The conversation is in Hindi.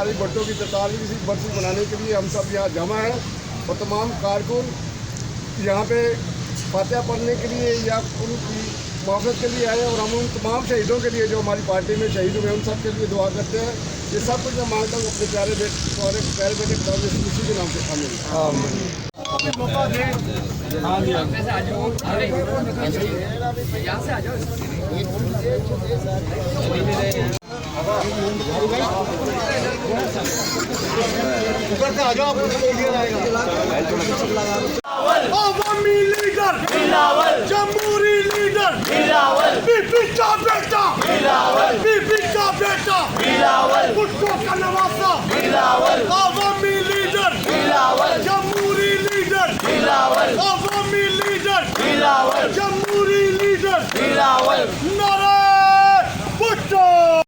हमारी भुट्टो की 43वीं बरसी मनाने के लिए हम सब यहाँ जमा हैं और तमाम कारकुन यहाँ पे फातिहा पढ़ने के लिए या उनकी मुआवजत के लिए आए और हम उन तमाम शहीदों के लिए जो हमारी पार्टी में शहीद हुए उन सब के लिए दुआ करते हैं। ये सब कुछ मैं मांगता हूँ अपने प्यारे बेटे इसी के नाम से शामिल। आवामी लीडर बिलावल, जमहूरी लीडर बिलावल, बीबी का बेटा बिलावल, बीबी का बेटा बिलावल, भुट्टो का नवासा बिलावल, आवामी लीडर बिलावल, जमहूरी लीडर बिलावल, आवामी लीडर बिलावल, जमहूरी लीडर बिलावल, नारे भुट्टो।